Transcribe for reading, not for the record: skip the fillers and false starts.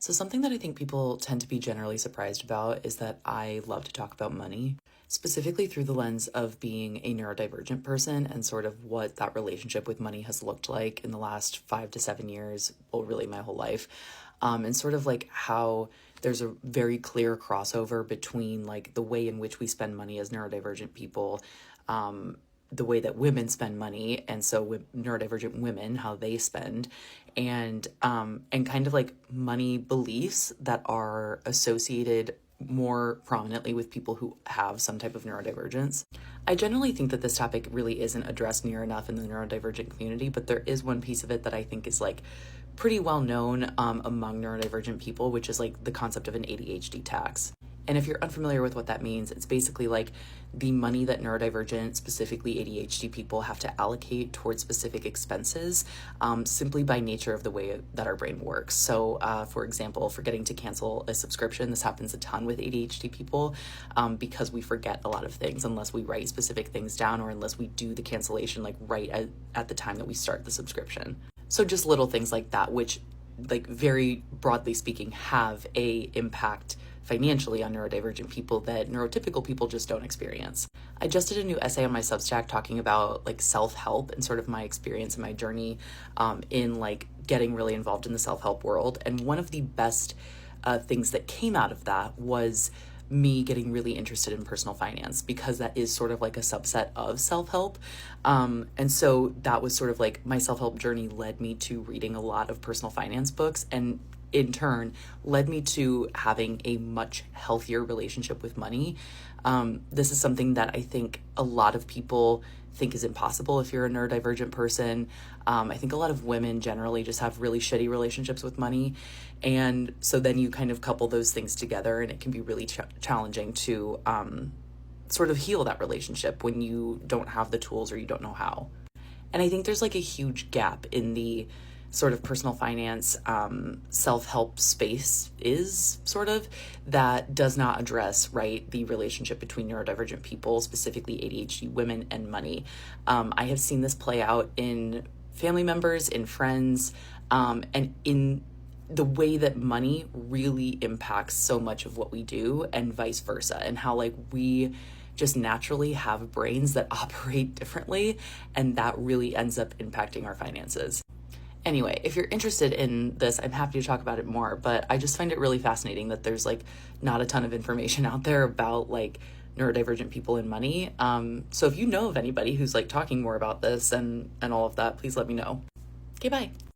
So something that I think people tend to be generally surprised about is that I love to talk about money, specifically through the lens of being a neurodivergent person and sort of what that relationship with money has looked like in the last 5 to 7 years, well, really my whole life. And sort of like how there's a very clear crossover between like the way in which we spend money as neurodivergent people, the way that women spend money, and so neurodivergent women, how they spend, and kind of like money beliefs that are associated more prominently with people who have some type of neurodivergence. I generally think that this topic really isn't addressed near enough in the neurodivergent community, but there is one piece of it that I think is like pretty well known among neurodivergent people, which is like the concept of an ADHD tax. And if you're unfamiliar with what that means, it's basically like the money that neurodivergent, specifically ADHD people, have to allocate towards specific expenses, simply by nature of the way that our brain works. So, for example, forgetting to cancel a subscription, this happens a ton with ADHD people, because we forget a lot of things unless we write specific things down or unless we do the cancellation like right at the time that we start the subscription. So just little things like that, which like very broadly speaking have a impact financially on neurodivergent people that neurotypical people just don't experience. I just did a new essay on my Substack talking about like self-help and sort of my experience and my journey in like getting really involved in the self-help world. And one of the best things that came out of that was me getting really interested in personal finance, because that is sort of like a subset of self-help. And so that was sort of like my self-help journey led me to reading a lot of personal finance books, and in turn led me to having a much healthier relationship with money. This is something that I think a lot of people think is impossible if you're a neurodivergent person. I think a lot of women generally just have really shitty relationships with money. And so then you kind of couple those things together, and it can be really challenging to sort of heal that relationship when you don't have the tools or you don't know how. And I think there's like a huge gap in the sort of personal finance, self-help space is sort of that does not address, right, the relationship between neurodivergent people, specifically ADHD women, and money. I have seen this play out in family members, in friends, and in the way that money really impacts so much of what we do, and vice versa, and how like we just naturally have brains that operate differently, and that really ends up impacting our finances. Anyway, if you're interested in this, I'm happy to talk about it more, but I just find it really fascinating that there's like not a ton of information out there about like neurodivergent people and money. So if you know of anybody who's like talking more about this and all of that, please let me know. Okay, bye.